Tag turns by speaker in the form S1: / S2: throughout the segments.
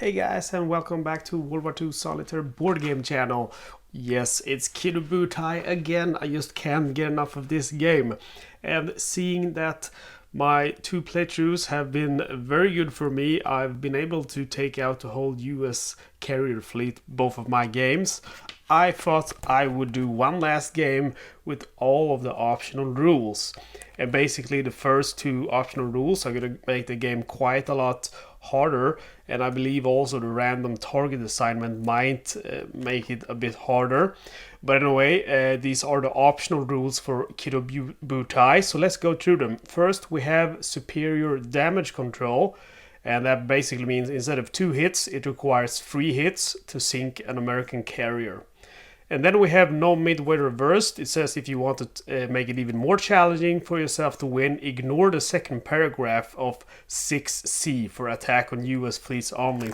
S1: Hey guys, and welcome back to World War II Solitaire board game channel. Yes, it's Kido Butai again. I just can't get enough of this game. And seeing that my two playthroughs have been very good for me, I've been able to take out the whole US carrier fleet, both of my games. I thought I would do one last game with all of the optional rules. And basically the first two optional rules are going to make the game quite a lot harder, and I believe also the random target assignment might make it a bit harder. But anyway, these are the optional rules for Kido Butai, so let's go through them. First, we have superior damage control, and that basically means instead of 2 hits, it requires 3 hits to sink an American carrier. And then we have no Midway reversed. It says if you want to make it even more challenging for yourself to win, ignore the second paragraph of 6C for attack on US fleets only.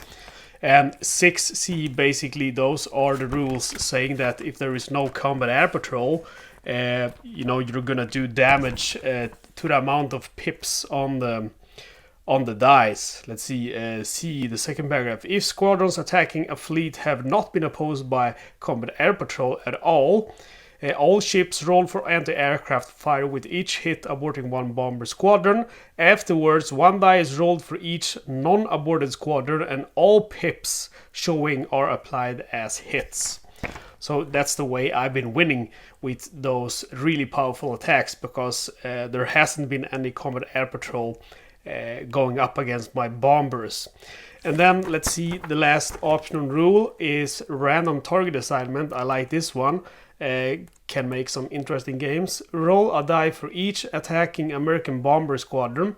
S1: And 6C, basically, those are the rules saying that if there is no combat air patrol, you're gonna do damage to the amount of pips on the dice. Let's see, C, the second paragraph. If squadrons attacking a fleet have not been opposed by combat air patrol at all ships roll for anti-aircraft fire with each hit aborting one bomber squadron. Afterwards, 1 die is rolled for each non-aborted squadron, and all pips showing are applied as hits. So that's the way I've been winning with those really powerful attacks, because there hasn't been any combat air patrol going up against my bombers. And then let's see, the last optional rule is random target assignment. I like this one. Can make some interesting games. Roll a die for each attacking American bomber squadron.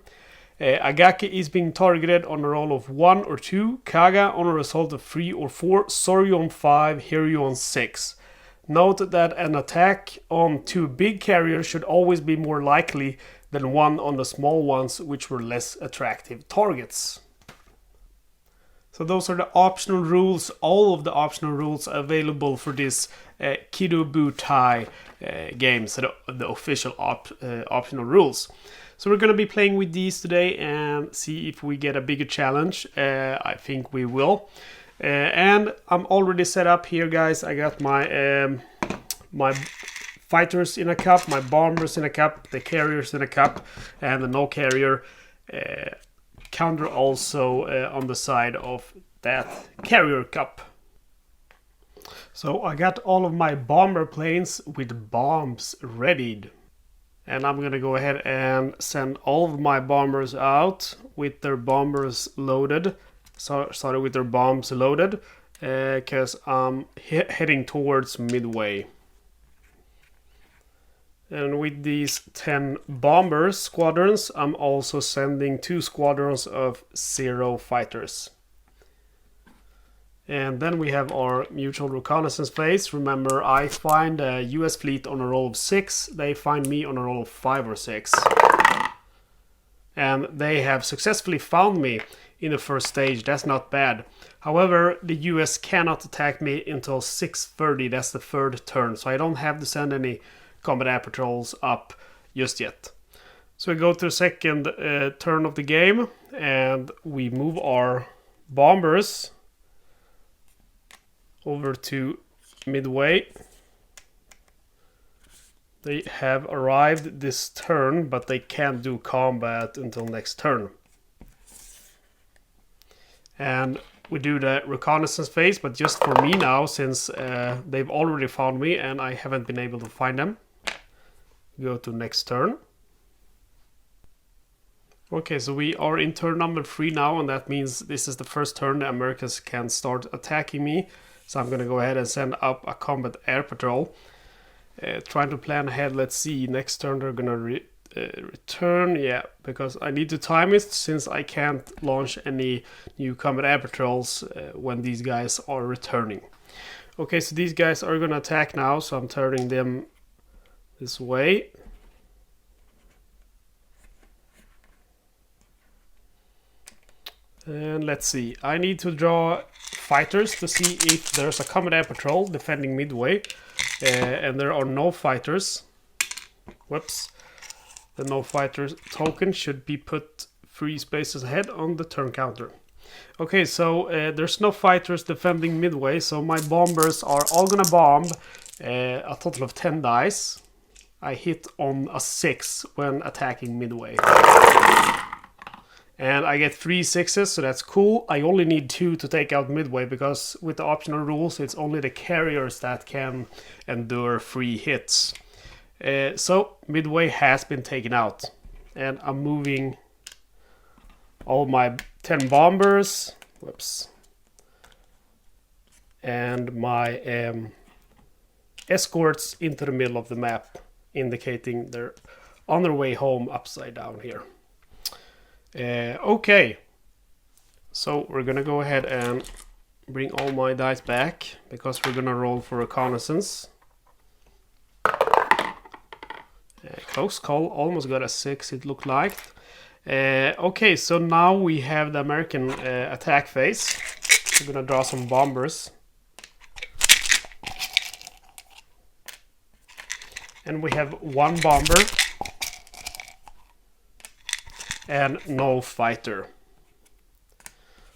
S1: Agaki is being targeted on a roll of 1 or 2, Kaga on a result of 3 or 4, Soryu on 5, Hiryu on 6. Note that an attack on 2 big carriers should always be more likely than one on the small ones, which were less attractive targets. So those are the optional rules, all of the optional rules available for this Kido Butai game, so the official optional rules. So we're going to be playing with these today and see if we get a bigger challenge. I think we will. And I'm already set up here, guys. I got my fighters in a cup, my bombers in a cup, the carriers in a cup, and the no carrier counter also on the side of that carrier cup. So I got all of my bomber planes with bombs readied. And I'm gonna go ahead and send all of my bombers out with their bombers loaded. Sorry, with their bombs loaded, because I'm heading towards Midway. And with these 10 bomber squadrons, I'm also sending 2 squadrons of 0 fighters. And then we have our mutual reconnaissance phase. Remember, I find a US fleet on a roll of 6. They find me on a roll of 5 or 6. And they have successfully found me in the first stage. That's not bad. However, the US cannot attack me until 6:30. That's the 3rd turn. So I don't have to send any combat air patrols up just yet. So we go to the second turn of the game, and we move our bombers over to Midway. They have arrived this turn, but they can't do combat until next turn. And we do the reconnaissance phase, but just for me now, since they've already found me and I haven't been able to find them. Go to next turn. Okay, so we are in turn number 3 now, and that means this is the first turn the Americans can start attacking me. So I'm gonna go ahead and send up a combat air patrol. Trying to plan ahead. Let's see, next turn they're gonna return. Yeah, because I need to time it, since I can't launch any new combat air patrols when these guys are returning. Okay, so these guys are gonna attack now, so I'm turning them this way. And let's see, I need to draw fighters to see if there's a combat air patrol defending Midway, and there are no fighters. Whoops. The no fighters token should be put 3 spaces ahead on the turn counter. Okay, so there's no fighters defending Midway, so my bombers are all gonna bomb a total of 10 dice. I hit on a 6 when attacking Midway. And I get 3 6s, so that's cool. I only need 2 to take out Midway, because with the optional rules, it's only the carriers that can endure 3 hits. So Midway has been taken out. And I'm moving all my 10 bombers. Whoops. And my escorts into the middle of the map, indicating they're on their way home upside down here. Okay, so we're gonna go ahead and bring all my dice back, because we're gonna roll for reconnaissance. Close call, almost got a 6 it looked like. Okay, so now we have the American attack phase. We're gonna draw some bombers. And we have 1 bomber and no fighter.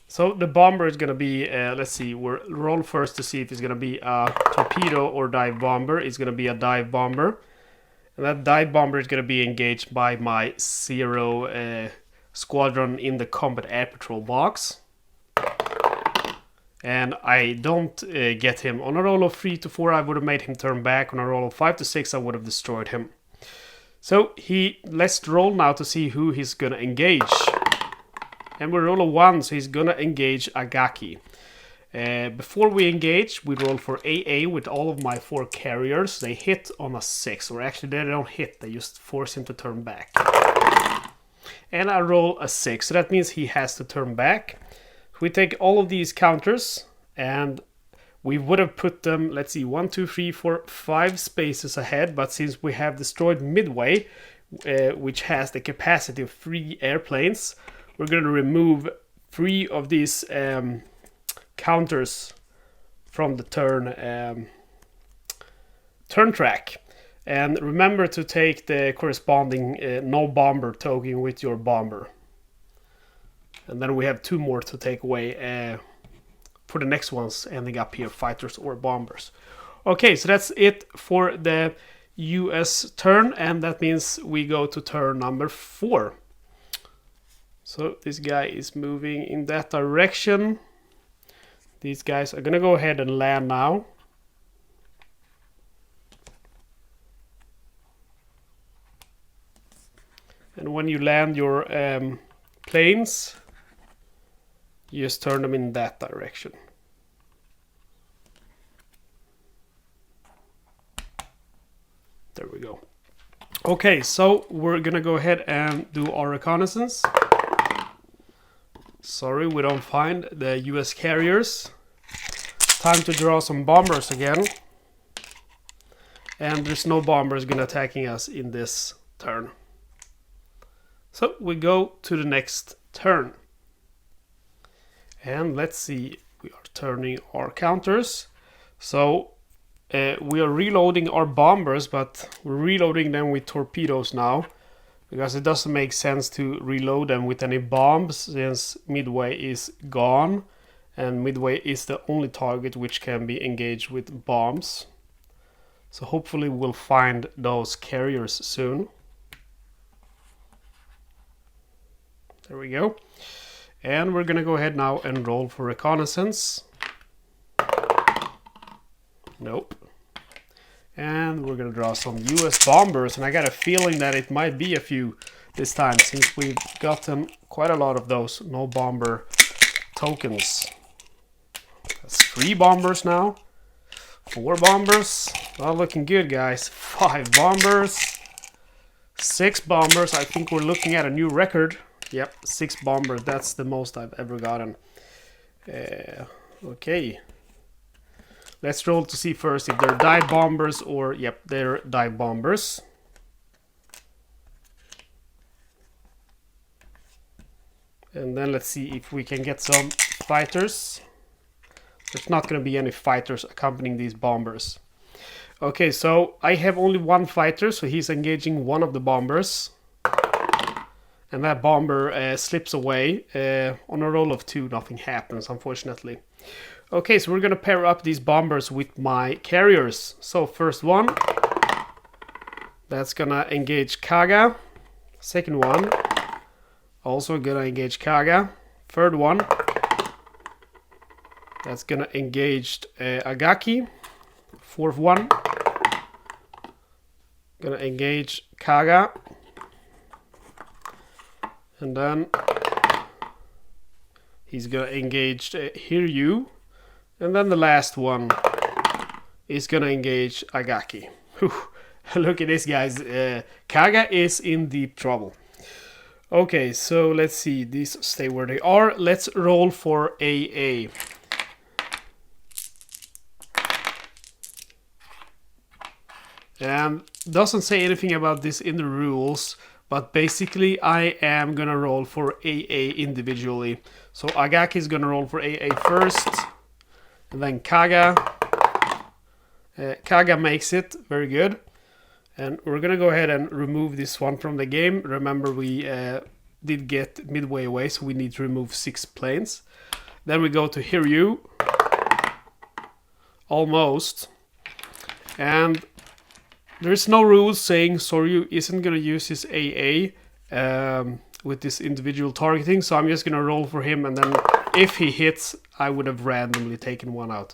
S1: So the bomber is gonna be, let's see, we'll roll first to see if it's gonna be a torpedo or dive bomber. It's gonna be a dive bomber. And that dive bomber is gonna be engaged by my 0 squadron in the combat air patrol box. And I don't get him. On a roll of 3 to 4, I would have made him turn back. On a roll of 5 to 6, I would have destroyed him. So let's roll now to see who he's gonna engage. And we roll a 1, so he's gonna engage Agaki. Before we engage, we roll for AA with all of my 4 carriers. They hit on a 6, or actually they don't hit, they just force him to turn back. And I roll a 6, so that means he has to turn back. We take all of these counters, and we would have put them, let's see, 1, 2, 3, 4, 5 spaces ahead, but since we have destroyed Midway, which has the capacity of 3 airplanes, we're going to remove 3 of these counters from the turn track. And remember to take the corresponding no bomber token with your bomber. And then we have 2 more to take away for the next ones ending up here, fighters or bombers. Okay, so that's it for the US turn, and that means we go to turn number 4. So this guy is moving in that direction. These guys are gonna go ahead and land now. And when you land your planes, you just turn them in that direction. There we go. Okay, so we're gonna go ahead and do our reconnaissance. Sorry, we don't find the US carriers. Time to draw some bombers again. And there's no bombers gonna attacking us in this turn. So we go to the next turn. And let's see, we are turning our counters. So we are reloading our bombers, but we're reloading them with torpedoes now, because it doesn't make sense to reload them with any bombs, since Midway is gone, and Midway is the only target which can be engaged with bombs. So hopefully we'll find those carriers soon. There we go. And we're gonna go ahead now and roll for reconnaissance. Nope. And we're gonna draw some US bombers, and I got a feeling that it might be a few this time, since we've gotten quite a lot of those no bomber tokens. That's 3 bombers now. 4 bombers. Not looking good, guys. 5 bombers. 6 bombers. I think we're looking at a new record. Yep, 6 bombers. That's the most I've ever gotten. Okay. Let's roll to see first if they're dive bombers or... Yep, they're dive bombers. And then let's see if we can get some fighters. There's not going to be any fighters accompanying these bombers. Okay, so I have only 1 fighter, so he's engaging one of the bombers. And that bomber slips away. On a roll of 2, nothing happens, unfortunately. Okay, so we're gonna pair up these bombers with my carriers. So first one, that's gonna engage Kaga. Second one, also gonna engage Kaga. Third one, that's gonna engage Agaki. Fourth one, gonna engage Kaga. And then he's gonna engage Hiryu. And then the last one is gonna engage Agaki. Look at this, guys. Kaga is in deep trouble. Okay, so let's see. These stay where they are. Let's roll for AA. And doesn't say anything about this in the rules, but basically I am gonna roll for AA individually. So Agaki is gonna roll for AA first, and then Kaga. Kaga makes it, very good. And we're gonna go ahead and remove this one from the game. Remember, we did get Midway away, so we need to remove 6 planes. Then we go to Hiryu. Almost. And there's no rules saying Soryu isn't gonna use his AA with this individual targeting, so I'm just gonna roll for him, and then if he hits, I would have randomly taken one out.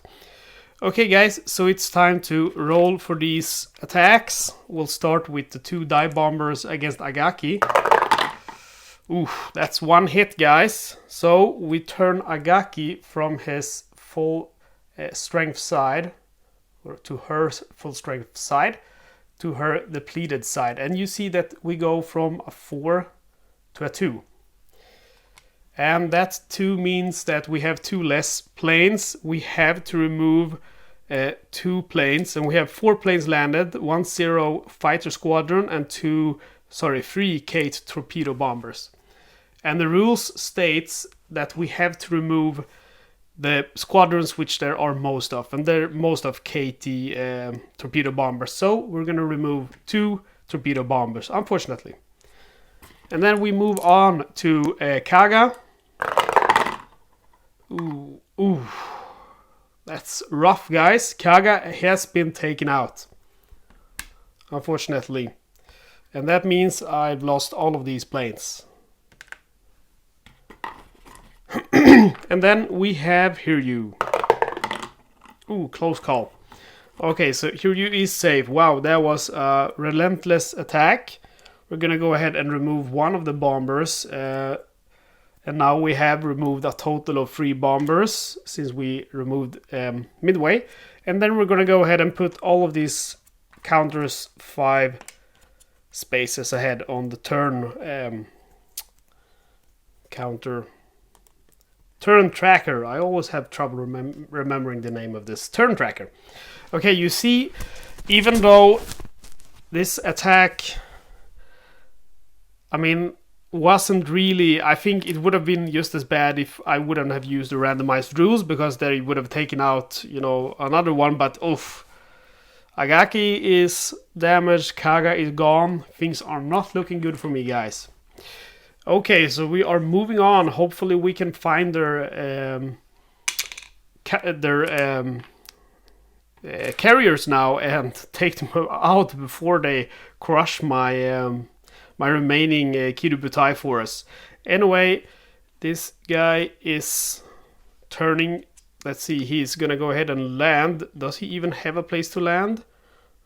S1: Okay, guys, so it's time to roll for these attacks. We'll start with the 2 dive bombers against Agaki. Ooh, that's 1 hit, guys. So we turn Agaki from his full strength side, or to her full strength side, to her depleted side. And you see that we go from a 4 to a 2. And that 2 means that we have 2 less planes. We have to remove 2 planes, and we have 4 planes landed, 1 Zero fighter squadron, and 3 Kate torpedo bombers. And the rules states that we have to remove the squadrons which there are most of, and there are most of KT torpedo bombers. So we're gonna remove 2 torpedo bombers, unfortunately. And then we move on to Kaga. Ooh, that's rough, guys. Kaga has been taken out, unfortunately. And that means I've lost all of these planes. And then we have Hiryu. Ooh, close call. Okay, so Hiryu is safe. Wow, that was a relentless attack. We're gonna go ahead and remove 1 of the bombers. And now we have removed a total of 3 bombers since we removed Midway. And then we're gonna go ahead and put all of these counters 5 spaces ahead on the turn counter. Turn tracker. I always have trouble remembering the name of this. Turn tracker. Okay, you see, even though this attack, I mean, wasn't really, I think it would have been just as bad if I wouldn't have used the randomized rules, because they would have taken out, you know, another one. But oof, Agaki is damaged, Kaga is gone. Things are not looking good for me, guys. Okay, so we are moving on. Hopefully we can find their carriers now and take them out before they crush my my remaining Kido Butai for us. Anyway, this guy is turning. Let's see, he's gonna go ahead and land. Does he even have a place to land?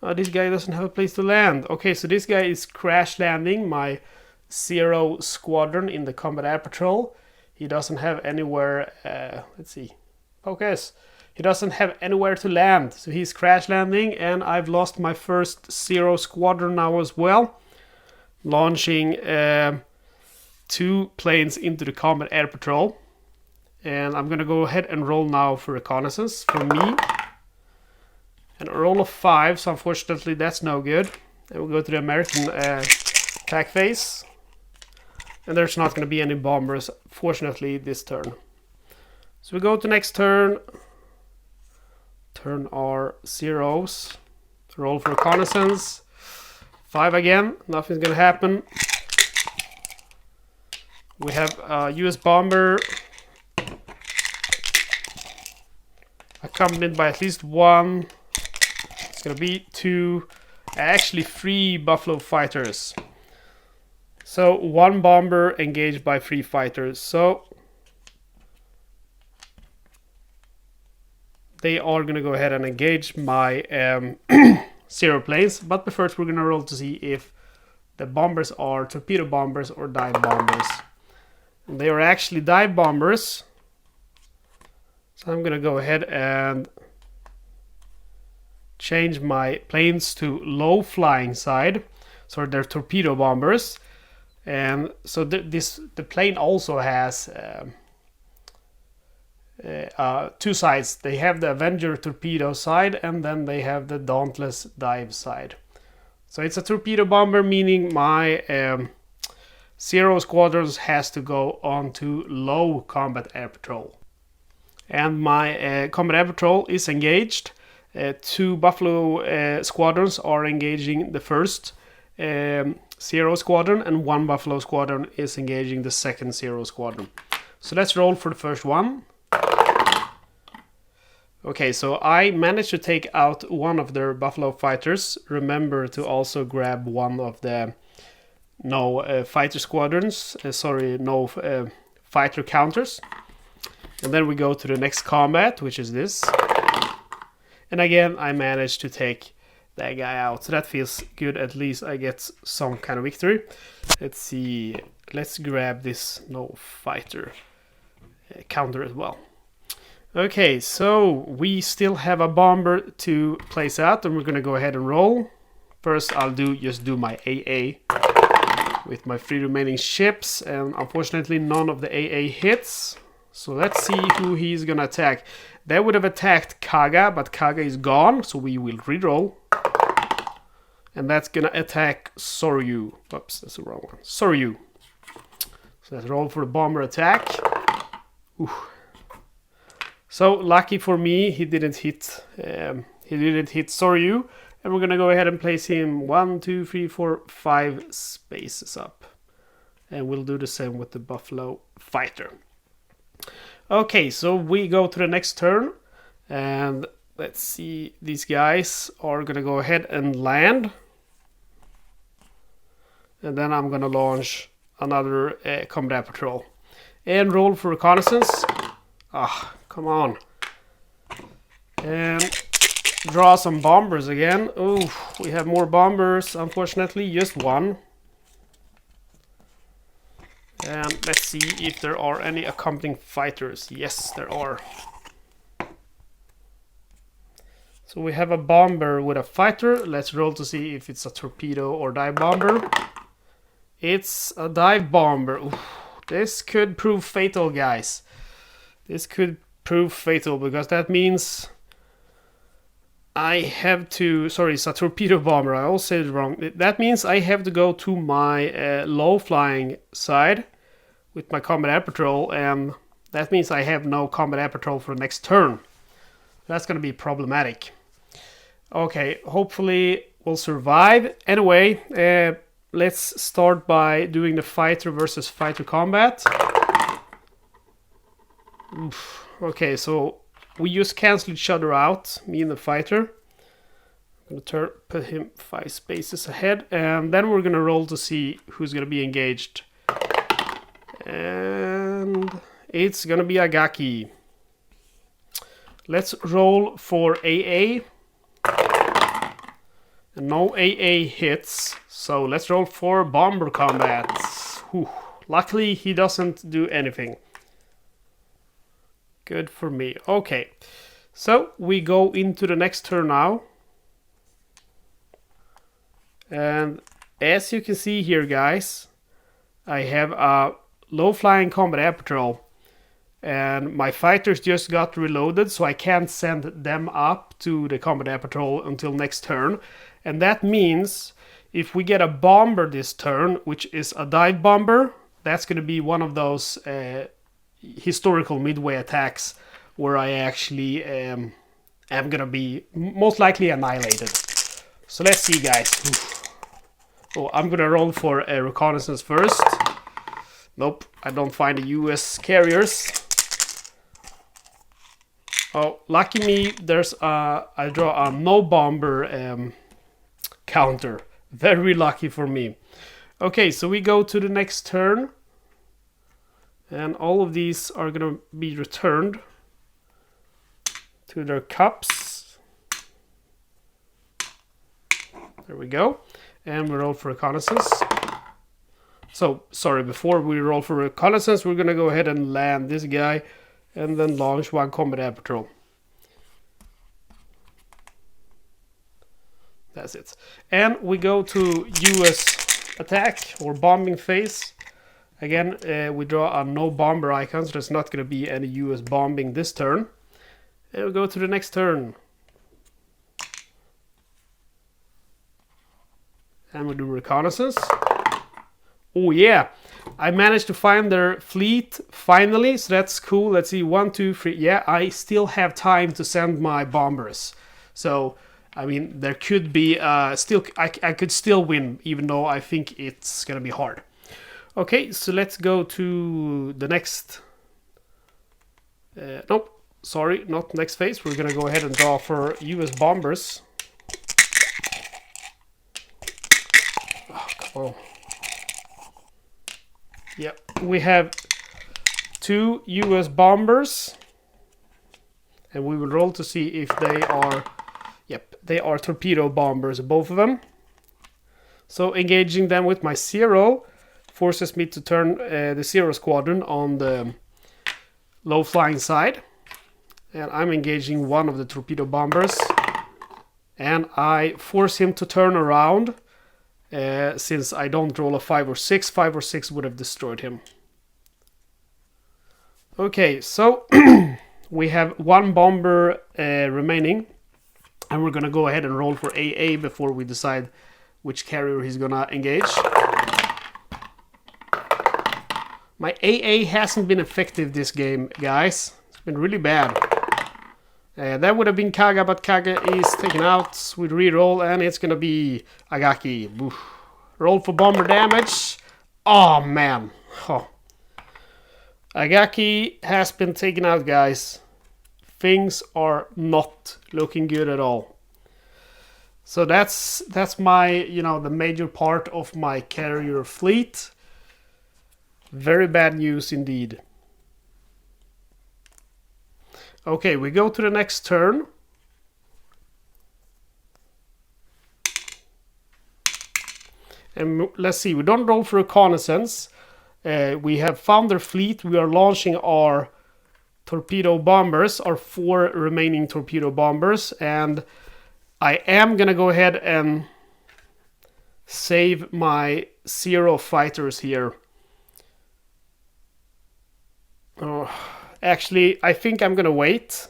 S1: This guy doesn't have a place to land. Okay, so this guy is crash landing my Zero squadron in the combat air patrol. He doesn't have anywhere, let's see, focus. He doesn't have anywhere to land, so he's crash landing, and I've lost my first Zero squadron now as well. Launching 2 planes into the combat air patrol. And I'm gonna go ahead and roll now for reconnaissance for me. And a roll of 5, so unfortunately that's no good. And we'll go to the American attack phase. And there's not going to be any bombers, fortunately, this turn. So we go to next turn. Turn our Zeros. Roll for reconnaissance. 5 again. Nothing's going to happen. We have a US bomber accompanied by at least one. It's gonna be two, actually 3 Buffalo fighters. So 1 bomber engaged by 3 fighters. So they are gonna go ahead and engage my 0 planes. But first we're gonna roll to see if the bombers are torpedo bombers or dive bombers. And they are actually dive bombers. So I'm gonna go ahead and change my planes to low flying side. So they're torpedo bombers. And so the plane also has 2 sides. They have the Avenger torpedo side, and then they have the Dauntless dive side. So it's a torpedo bomber, meaning my 0 squadrons has to go on to low combat air patrol. And my combat air patrol is engaged. 2 Buffalo squadrons are engaging the first 0 squadron, and 1 Buffalo squadron is engaging the second 0 squadron. So let's roll for the first one. Okay, so I managed to take out one of their Buffalo fighters. Remember to also grab one of the fighter squadrons. Fighter counters. And then we go to the next combat, which is this. And again, I managed to take that guy out. So that feels good. At least I get some kind of victory. Let's see. Let's grab this fighter counter as well. Okay, so we still have a bomber to place out, and we're gonna go ahead and roll. First, I'll just do my AA with my 3 remaining ships, and unfortunately none of the AA hits. So let's see who he's gonna attack. They would have attacked Kaga, but Kaga is gone, so we will reroll. And that's gonna attack Soryu. Oops, that's the wrong one. Soryu. So let's roll for the bomber attack. Ooh. So lucky for me, he didn't hit Soryu, and we're gonna go ahead and place him 1, 2, 3, 4, 5 spaces up, and we'll do the same with the Buffalo fighter. Okay, so we go to the next turn, and let's see. These guys are gonna go ahead and land, and then I'm gonna launch another combat patrol and roll for reconnaissance. Come on. And draw some bombers again. Oh, we have more bombers, unfortunately, just 1. And let's see if there are any accompanying fighters. Yes, there are. So we have a bomber with a fighter. Let's roll to see if it's a torpedo or dive bomber. It's a dive bomber. Ooh, this could prove fatal, guys. This could prove fatal, because that means I have to... Sorry, it's a torpedo bomber. I always said it wrong. That means I have to go to my low-flying side with my combat air patrol, and that means I have no combat air patrol for the next turn. That's going to be problematic. Okay, hopefully we'll survive. Anyway, let's start by doing the fighter versus fighter combat. Oof. Okay, so we just cancel each other out, me and the fighter. I'm gonna put him 5 spaces ahead, and then we're gonna roll to see who's gonna be engaged. And it's gonna be Agaki. Let's roll for AA. And no AA hits, so let's roll for bomber combat. Whew. Luckily, he doesn't do anything. Good for me. Okay, so we go into the next turn now. And as you can see here, guys, I have a low-flying combat air patrol. And my fighters just got reloaded, so I can't send them up to the combat air patrol until next turn. And that means if we get a bomber this turn, which is a dive bomber, that's going to be one of those historical Midway attacks where I actually am going to be most likely annihilated. So let's see, guys. Oh, I'm going to roll for a reconnaissance first. Nope, I don't find the US carriers. Oh, lucky me, there's I draw a no bomber counter. Very lucky for me. Okay, so we go to the next turn. And all of these are gonna be returned to their cups. There we go. And we roll for reconnaissance. So, sorry, before we roll for reconnaissance, we're gonna go ahead and land this guy and then launch one combat air patrol. That's it. And we go to US attack or bombing phase. Again, we draw a no bomber icon, so there's not going to be any US bombing this turn. And we go to the next turn. And we do reconnaissance. Oh yeah, I managed to find their fleet finally, so that's cool. Let's see, 1, 2, 3. Yeah, I still have time to send my bombers. So, I mean, there could be I could still win, even though I think it's gonna be hard. Okay, so let's go to the next. Nope, sorry, not next phase. We're gonna go ahead and draw for US bombers. Oh, come on. Yep, we have 2 US bombers, and we will roll to see if they are. Yep, they are torpedo bombers, both of them. So engaging them with my 0 forces me to turn the 0 squadron on the low flying side. And I'm engaging one of the torpedo bombers. And I force him to turn around. Since I don't roll a 5 or 6, 5 or 6 would have destroyed him. Okay, so we have 1 bomber remaining. And we're gonna go ahead and roll for AA before we decide which carrier he's gonna engage. My AA hasn't been effective this game, guys. It's been really bad. That would have been Kaga, but Kaga is taken out with reroll, and it's gonna be Agaki. Oof. Roll for bomber damage. Oh man. Oh. Agaki has been taken out, guys. Things are not looking good at all. So that's my, the major part of my carrier fleet. Very bad news indeed. Okay, we go to the next turn. And let's see, we don't roll for reconnaissance. We have found their fleet. We are launching our torpedo bombers, our 4 remaining torpedo bombers. And I am going to go ahead and save my 0 fighters here. Actually, I think I'm going to wait.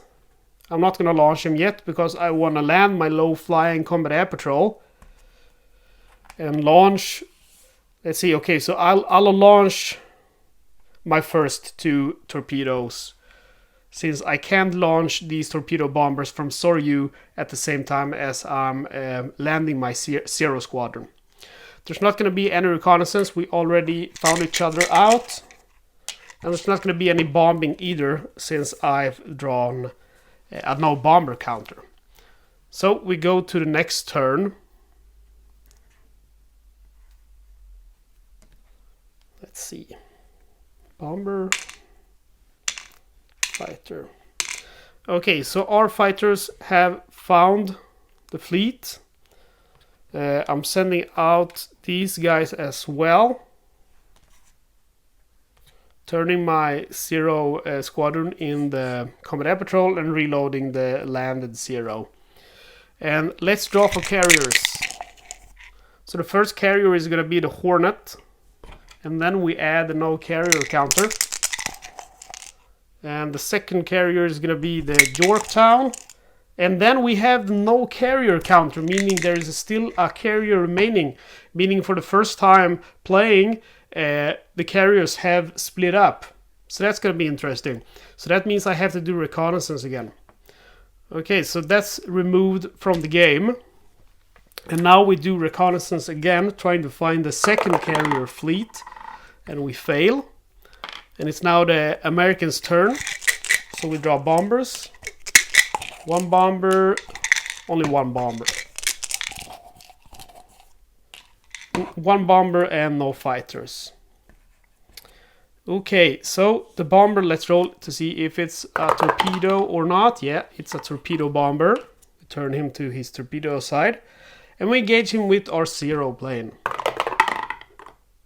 S1: I'm not going to launch him yet because I want to land my low-flying combat air patrol. And launch... Let's see, okay, so I'll launch my first 2 torpedoes. Since I can't launch these torpedo bombers from Soryu at the same time as I'm landing my 0 squadron. There's not going to be any reconnaissance. We already found each other out. And there's not going to be any bombing either, since I've drawn a no bomber counter. So we go to the next turn. Let's see. Bomber. Fighter. Okay, so our fighters have found the fleet. I'm sending out these guys as well. Turning my 0 squadron in the combat air patrol and reloading the landed 0. And let's draw for carriers. So the first carrier is going to be the Hornet. And then we add the no carrier counter. And the second carrier is going to be the Yorktown. And then we have the no carrier counter, meaning there is still a carrier remaining. Meaning for the first time playing, the carriers have split up. So that's going to be interesting. So that means I have to do reconnaissance again. Okay, so that's removed from the game. And now we do reconnaissance again, trying to find the second carrier fleet. And we fail. And it's now the Americans' turn. So we draw bombers. One bomber, only one bomber. One bomber and no fighters. Okay, so the bomber, let's roll to see if it's a torpedo or not. Yeah, it's a torpedo bomber. We turn him to his torpedo side. And we engage him with our zero plane.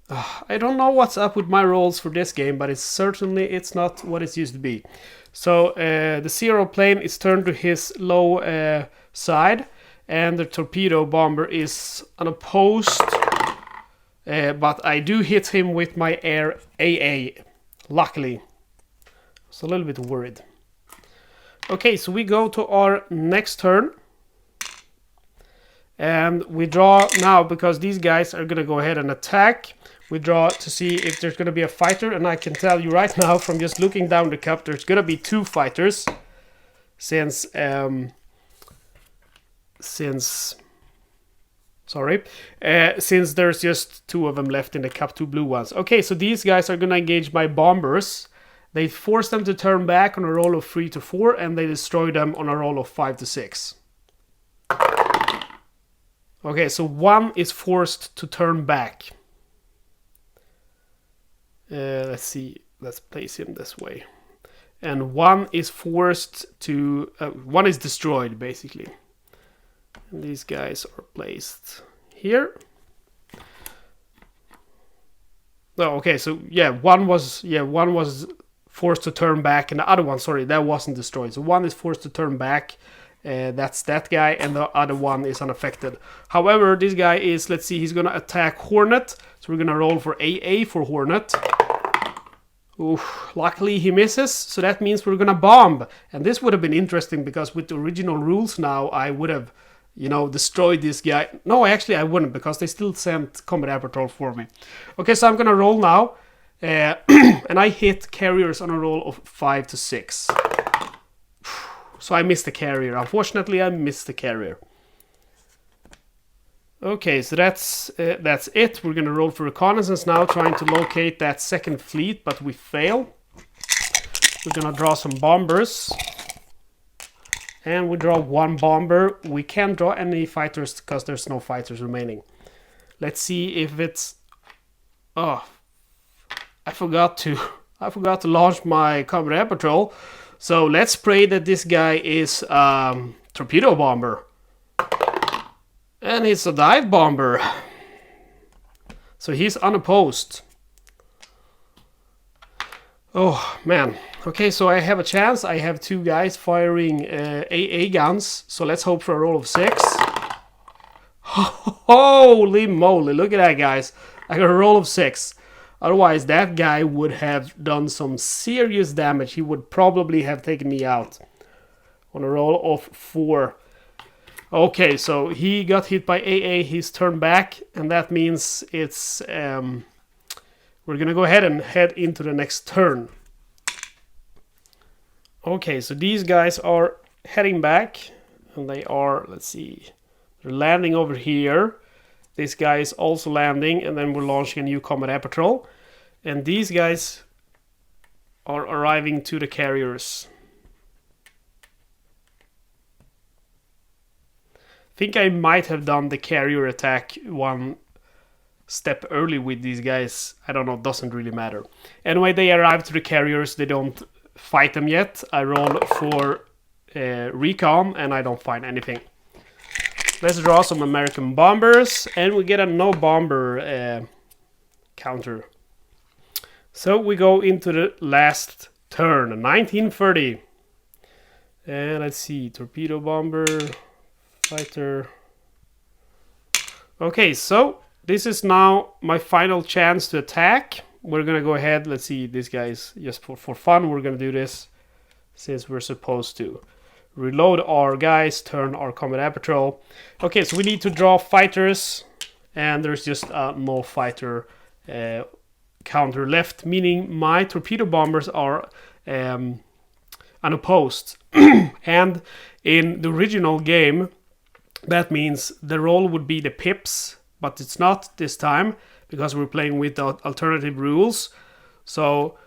S1: I don't know what's up with my rolls for this game, but it's not what it used to be. So the zero plane is turned to his low side. And the torpedo bomber is unopposed. But I do hit him with my air AA, luckily. I was a little bit worried. Okay, so we go to our next turn. And we draw now, because these guys are going to go ahead and attack. We draw to see if there's going to be a fighter. And I can tell you right now, from just looking down the cup, there's going to be 2 fighters. Since there's just 2 of them left in the cup, 2 blue ones. Okay, so these guys are gonna engage my bombers. They force them to turn back on a roll of 3 to 4, and they destroy them on a roll of 5 to 6. Okay, so 1 is forced to turn back. Let's see, let's place him this way. And 1 is forced to... 1 is destroyed, basically. And these guys are placed here. Oh, okay, so yeah, one was forced to turn back, and the other one, sorry, that wasn't destroyed. So 1 is forced to turn back. That's that guy, and the other one is unaffected. However, this guy is, let's see, he's gonna attack Hornet. So we're gonna roll for AA for Hornet. Oof, luckily he misses, so that means we're gonna bomb. And this would have been interesting, because with the original rules now, I would have, destroyed this guy. No, actually I wouldn't, because they still sent Combat Air Patrol for me. Okay, so I'm gonna roll now. And I hit carriers on a roll of 5 to 6. So I missed the carrier. Unfortunately, I missed the carrier. Okay, so that's it. We're gonna roll for reconnaissance now, trying to locate that second fleet, but we fail. We're gonna draw some bombers. And we draw 1 bomber. We can't draw any fighters because there's no fighters remaining. Let's see if it's... Oh, I forgot to launch my Combat Air Patrol. So let's pray that this guy is torpedo bomber. And it's a dive bomber. So he's unopposed. Oh, man. Okay, so I have a chance. I have 2 guys firing AA guns. So let's hope for a roll of 6. Holy moly, look at that, guys. I got a roll of 6. Otherwise, that guy would have done some serious damage. He would probably have taken me out. On a roll of 4. Okay, so he got hit by AA. He's turned back. And that means it's... we're going to go ahead and head into the next turn. Okay, so these guys are heading back. And they are, let's see, they're landing over here. This guy is also landing. And then we're launching a new Combat Air Patrol. And these guys are arriving to the carriers. I think I might have done the carrier attack 1 step early with these guys. I don't know, doesn't really matter. Anyway, they arrive to the carriers. They don't fight them yet. I roll for recon and I don't find anything. Let's draw some American bombers and we get a no bomber counter. So we go into the last turn, 1930. And let's see, torpedo bomber, fighter. Okay, so this is now my final chance to attack. We're gonna go ahead, let's see, this guy's just for fun, we're gonna do this since we're supposed to. Reload our guys, turn our Combat Air Patrol. Okay, so we need to draw fighters, and there's just no fighter counter left, meaning my torpedo bombers are unopposed. And in the original game, that means the roll would be the pips, but it's not this time because we're playing with the alternative rules. So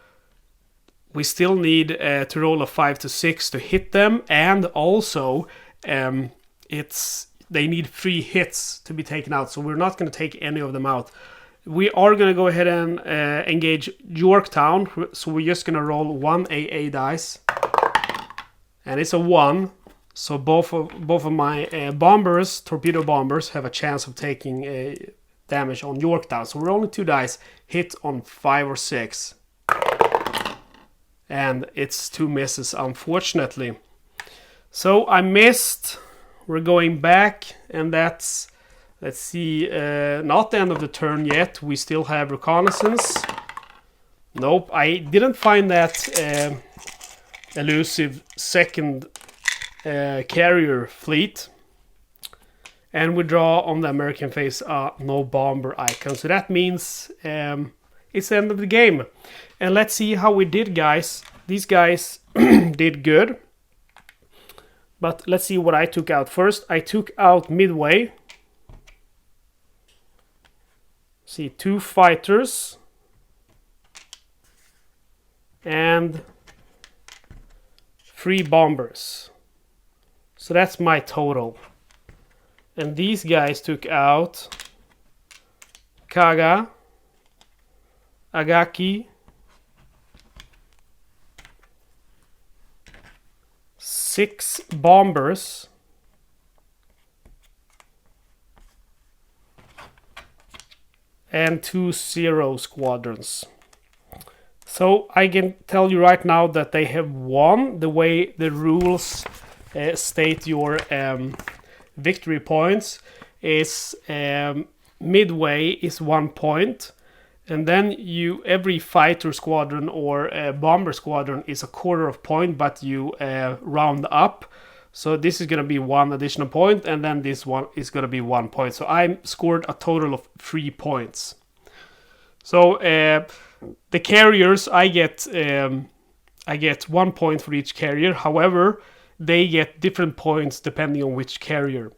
S1: we still need to roll a 5 to 6 to hit them, and also they need 3 hits to be taken out, so we're not going to take any of them out. We are going to go ahead and engage Yorktown, so we're just going to roll 1 AA dice, and it's a 1, so both of my bombers, torpedo bombers, have a chance of taking damage on Yorktown. So we're rolling 2 dice, hit on 5 or 6, and it's 2 misses, unfortunately. So I missed. We're going back, and that's, let's see, not the end of the turn yet. We still have reconnaissance. Nope, I didn't find that elusive second carrier fleet. And we draw on the American face no bomber icon. So that means it's the end of the game. And let's see how we did, guys. These guys did good. But let's see what I took out. First, I took out Midway. See, 2 fighters. And 3 bombers. So that's my total. And these guys took out Kaga, Agaki, 6 bombers, and 2 Zero squadrons. So I can tell you right now that they have won the way the rules state your victory points. Is Midway is 1 point, and then every fighter squadron or bomber squadron is a quarter of point, but you round up. So this is going to be 1 additional point, and then this one is going to be 1 point. So I scored a total of 3 points. So the carriers, I get 1 point for each carrier. However, they get different points depending on which carrier.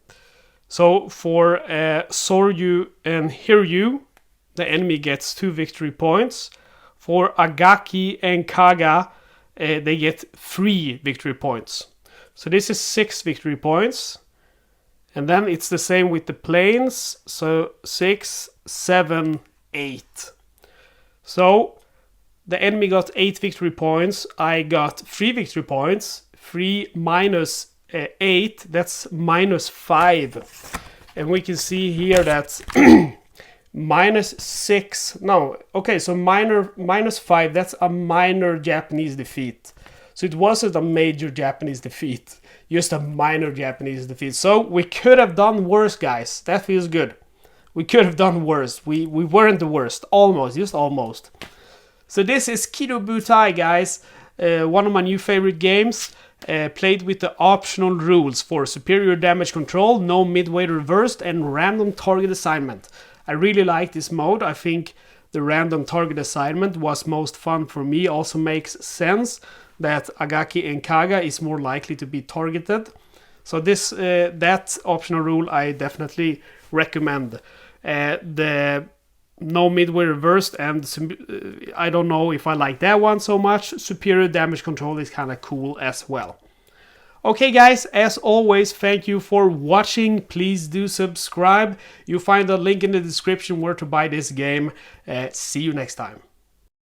S1: So for Soryu and Hiryu, the enemy gets 2 victory points. For Agaki and Kaga, they get 3 victory points. So this is 6 victory points. And then it's the same with the planes. So 6, 7, 8. So the enemy got 8 victory points. I got 3 victory points. 3 minus 8, that's minus 5. And we can see here that minus 6, no, okay, so minus 5, that's a minor Japanese defeat. So it wasn't a major Japanese defeat, just a minor Japanese defeat. So we could have done worse, guys. That feels good. We could have done worse. We weren't the worst. Almost, just almost. So this is Kido Butai, guys. One of my new favorite games. Played with the optional rules for superior damage control, no midway reversed, and random target assignment. I really like this mode. I think the random target assignment was most fun for me. Also makes sense that Agaki and Kaga is more likely to be targeted. So this that optional rule I definitely recommend. The no midway reversed, and I don't know if I like that one so much. Superior damage control is kind of cool as well. Okay guys, as always, thank you for watching. Please do subscribe. You'll find a link in the description where to buy this game. See you next time.